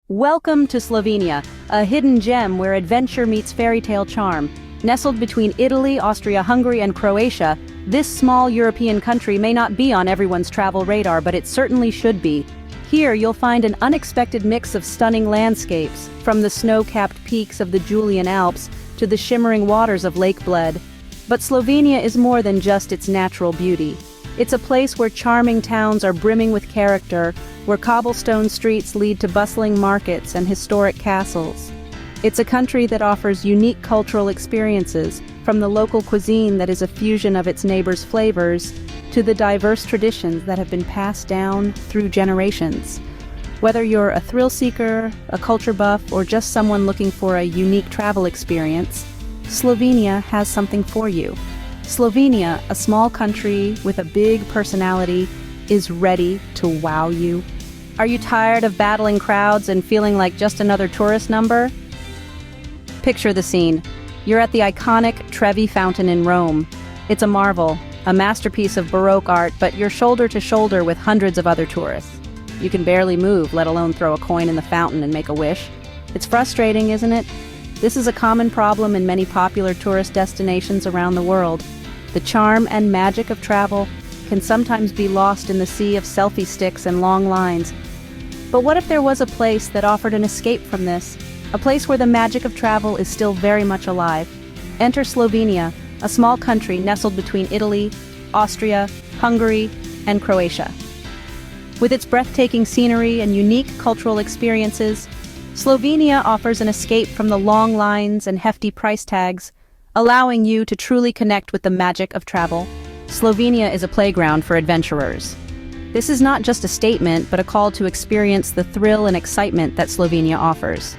Welcome to Slovenia, a hidden gem where adventure meets fairy tale charm. Nestled between Italy, Austria, Hungary, and Croatia, this small European country may not be on everyone's travel radar, but it certainly should be. Here you'll find an unexpected mix of stunning landscapes, from the snow-capped peaks of the Julian Alps to the shimmering waters of Lake Bled. But Slovenia is more than just its natural beauty. It's a place where charming towns are brimming with character, where cobblestone streets lead to bustling markets and historic castles. It's a country that offers unique cultural experiences, from the local cuisine that is a fusion of its neighbors' flavors, to the diverse traditions that have been passed down through generations. Whether you're a thrill seeker, a culture buff, or just someone looking for a unique travel experience, Slovenia has something for you. Slovenia, a small country with a big personality, is ready to wow you. Are you tired of battling crowds and feeling like just another tourist number? Picture the scene. You're at the iconic Trevi Fountain in Rome. It's a marvel, a masterpiece of Baroque art, but you're shoulder to shoulder with hundreds of other tourists. You can barely move, let alone throw a coin in the fountain and make a wish. It's frustrating, isn't it? This is a common problem in many popular tourist destinations around the world. The charm and magic of travel can sometimes be lost in the sea of selfie sticks and long lines. But what if there was a place that offered an escape from this? A place where the magic of travel is still very much alive. Enter Slovenia, a small country nestled between Italy, Austria, Hungary, and Croatia. With its breathtaking scenery and unique cultural experiences, Slovenia offers an escape from the long lines and hefty price tags, allowing you to truly connect with the magic of travel. Slovenia is a playground for adventurers. This is not just a statement, but a call to experience the thrill and excitement that Slovenia offers.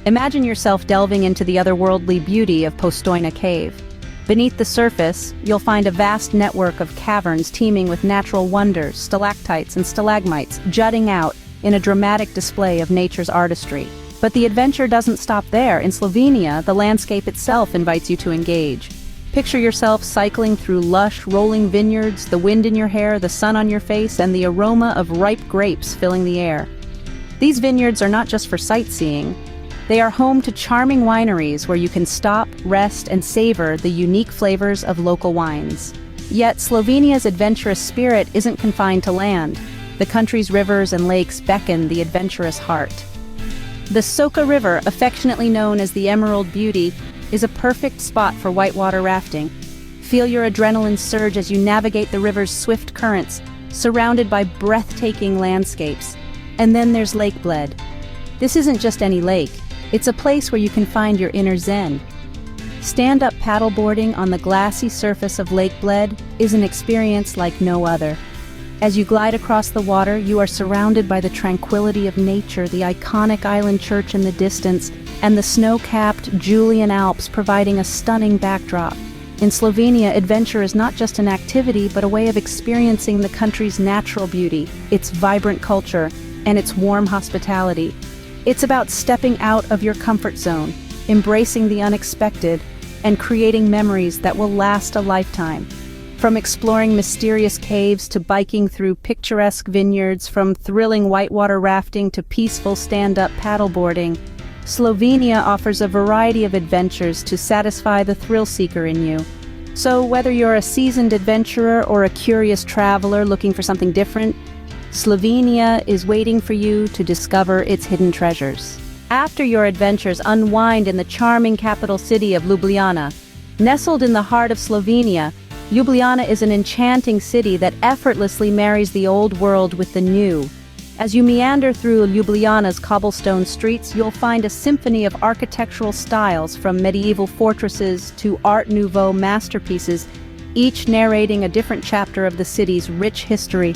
Imagine yourself delving into the otherworldly beauty of Postojna Cave. Beneath the surface, you'll find a vast network of caverns teeming with natural wonders, stalactites and stalagmites jutting out in a dramatic display of nature's artistry. But the adventure doesn't stop there. In Slovenia, the landscape itself invites you to engage. Picture yourself cycling through lush, rolling vineyards, the wind in your hair, the sun on your face, and the aroma of ripe grapes filling the air. These vineyards are not just for sightseeing. They are home to charming wineries where you can stop, rest, and savor the unique flavors of local wines. Yet, Slovenia's adventurous spirit isn't confined to land. The country's rivers and lakes beckon the adventurous heart. The Soča River, affectionately known as the Emerald Beauty, is a perfect spot for whitewater rafting. Feel your adrenaline surge as you navigate the river's swift currents, surrounded by breathtaking landscapes. And then there's Lake Bled. This isn't just any lake. It's a place where you can find your inner zen. Stand-up paddleboarding on the glassy surface of Lake Bled is an experience like no other. As you glide across the water, you are surrounded by the tranquility of nature, the iconic island church in the distance, and the snow-capped Julian Alps providing a stunning backdrop. In Slovenia, adventure is not just an activity, but a way of experiencing the country's natural beauty, its vibrant culture, and its warm hospitality. It's about stepping out of your comfort zone, embracing the unexpected, and creating memories that will last a lifetime. From exploring mysterious caves to biking through picturesque vineyards, from thrilling whitewater rafting to peaceful stand-up paddleboarding, Slovenia offers a variety of adventures to satisfy the thrill seeker in you. So whether you're a seasoned adventurer or a curious traveler looking for something different, Slovenia is waiting for you to discover its hidden treasures. After your adventures, unwind in the charming capital city of Ljubljana. Nestled in the heart of Slovenia, Ljubljana is an enchanting city that effortlessly marries the old world with the new. As you meander through Ljubljana's cobblestone streets, you'll find a symphony of architectural styles, from medieval fortresses to Art Nouveau masterpieces, each narrating a different chapter of the city's rich history.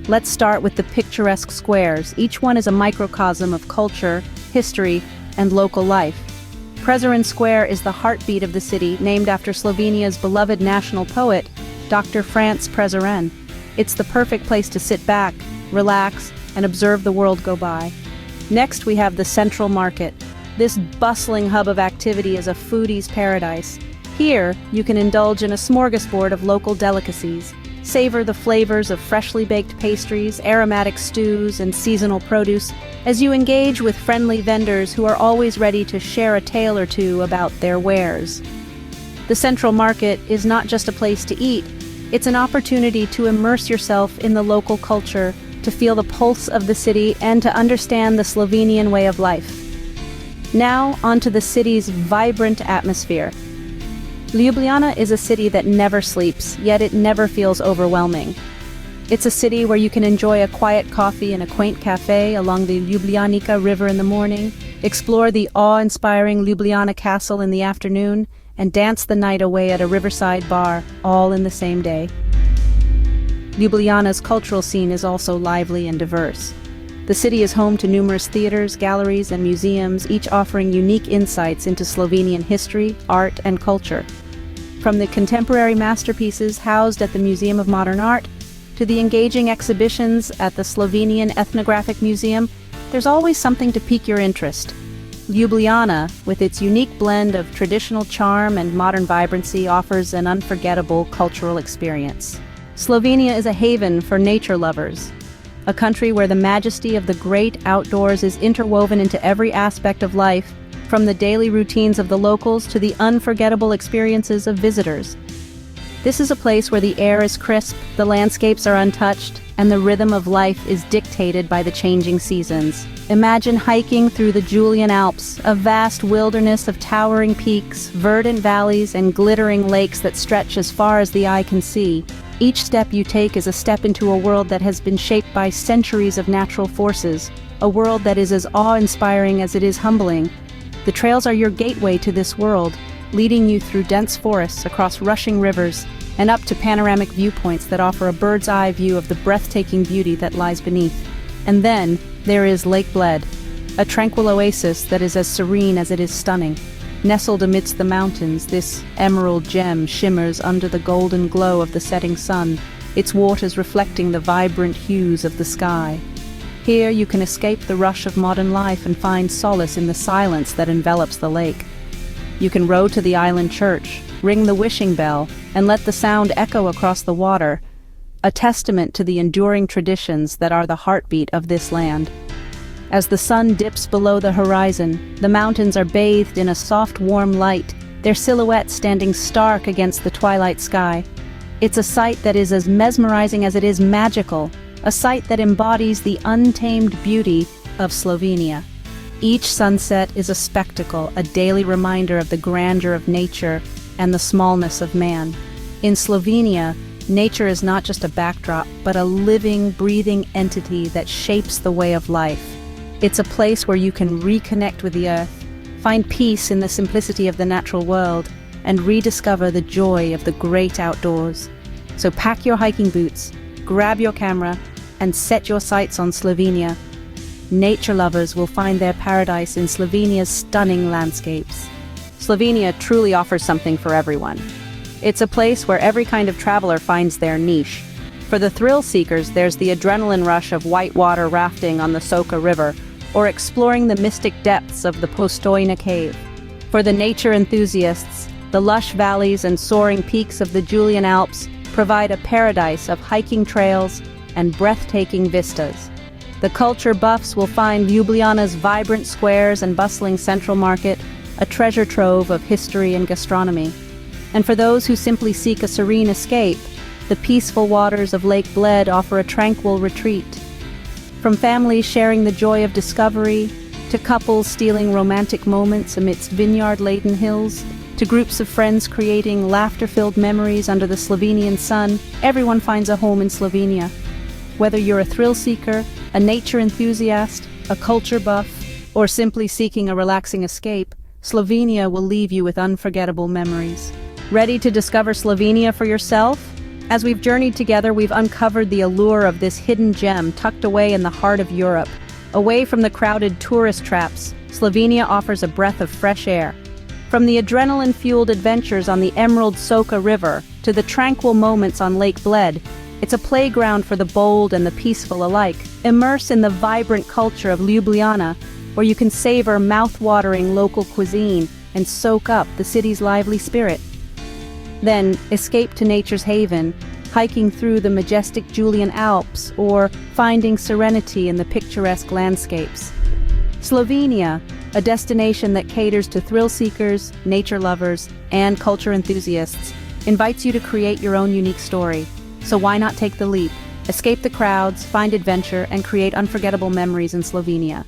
Let's start with the picturesque squares. Each one is a microcosm of culture, history, and local life. Prešeren Square is the heartbeat of the city, named after Slovenia's beloved national poet, Dr. Franz Prešeren. It's the perfect place to sit back, relax, and observe the world go by. Next, we have the Central Market. This bustling hub of activity is a foodie's paradise. Here, you can indulge in a smorgasbord of local delicacies. Savor the flavors of freshly baked pastries, aromatic stews, and seasonal produce as you engage with friendly vendors who are always ready to share a tale or two about their wares. The Central Market is not just a place to eat, it's an opportunity to immerse yourself in the local culture, to feel the pulse of the city, and to understand the Slovenian way of life. Now, onto the city's vibrant atmosphere. Ljubljana is a city that never sleeps, yet it never feels overwhelming. It's a city where you can enjoy a quiet coffee in a quaint cafe along the Ljubljanica River in the morning, explore the awe-inspiring Ljubljana Castle in the afternoon, and dance the night away at a riverside bar, all in the same day. Ljubljana's cultural scene is also lively and diverse. The city is home to numerous theaters, galleries, and museums, each offering unique insights into Slovenian history, art, and culture. From the contemporary masterpieces housed at the Museum of Modern Art to the engaging exhibitions at the Slovenian Ethnographic Museum, there's always something to pique your interest. Ljubljana, with its unique blend of traditional charm and modern vibrancy, offers an unforgettable cultural experience. Slovenia is a haven for nature lovers, a country where the majesty of the great outdoors is interwoven into every aspect of life, from the daily routines of the locals to the unforgettable experiences of visitors. This is a place where the air is crisp, the landscapes are untouched, and the rhythm of life is dictated by the changing seasons. Imagine hiking through the Julian Alps, a vast wilderness of towering peaks, verdant valleys, and glittering lakes that stretch as far as the eye can see. Each step you take is a step into a world that has been shaped by centuries of natural forces, a world that is as awe-inspiring as it is humbling. The trails are your gateway to this world, leading you through dense forests, across rushing rivers, and up to panoramic viewpoints that offer a bird's-eye view of the breathtaking beauty that lies beneath. And then, there is Lake Bled, a tranquil oasis that is as serene as it is stunning. Nestled amidst the mountains, this emerald gem shimmers under the golden glow of the setting sun, its waters reflecting the vibrant hues of the sky. Here you can escape the rush of modern life and find solace in the silence that envelops the lake. You can row to the island church, ring the wishing bell, and let the sound echo across the water, a testament to the enduring traditions that are the heartbeat of this land. As the sun dips below the horizon, the mountains are bathed in a soft, warm light, their silhouettes standing stark against the twilight sky. It's a sight that is as mesmerizing as it is magical, a sight that embodies the untamed beauty of Slovenia. Each sunset is a spectacle, a daily reminder of the grandeur of nature and the smallness of man. In Slovenia, nature is not just a backdrop, but a living, breathing entity that shapes the way of life. It's a place where you can reconnect with the earth, find peace in the simplicity of the natural world, and rediscover the joy of the great outdoors. So pack your hiking boots, grab your camera, and set your sights on Slovenia. Nature lovers will find their paradise in Slovenia's stunning landscapes. Slovenia truly offers something for everyone. It's a place where every kind of traveler finds their niche. For the thrill seekers, there's the adrenaline rush of whitewater rafting on the Soča River, or exploring the mystic depths of the Postojna cave. For the nature enthusiasts, the lush valleys and soaring peaks of the Julian Alps provide a paradise of hiking trails and breathtaking vistas. The culture buffs will find Ljubljana's vibrant squares and bustling central market a treasure trove of history and gastronomy. And for those who simply seek a serene escape, the peaceful waters of Lake Bled offer a tranquil retreat. From families sharing the joy of discovery, to couples stealing romantic moments amidst vineyard-laden hills, to groups of friends creating laughter-filled memories under the Slovenian sun, everyone finds a home in Slovenia. Whether you're a thrill seeker, a nature enthusiast, a culture buff, or simply seeking a relaxing escape, Slovenia will leave you with unforgettable memories. Ready to discover Slovenia for yourself? As we've journeyed together, we've uncovered the allure of this hidden gem tucked away in the heart of Europe. Away from the crowded tourist traps, Slovenia offers a breath of fresh air. From the adrenaline-fueled adventures on the Emerald Soca River to the tranquil moments on Lake Bled, it's a playground for the bold and the peaceful alike. Immerse in the vibrant culture of Ljubljana, where you can savor mouth-watering local cuisine and soak up the city's lively spirit. Then, escape to nature's haven, hiking through the majestic Julian Alps, or finding serenity in the picturesque landscapes. Slovenia, a destination that caters to thrill seekers, nature lovers, and culture enthusiasts, invites you to create your own unique story. So why not take the leap? Escape the crowds, find adventure, and create unforgettable memories in Slovenia.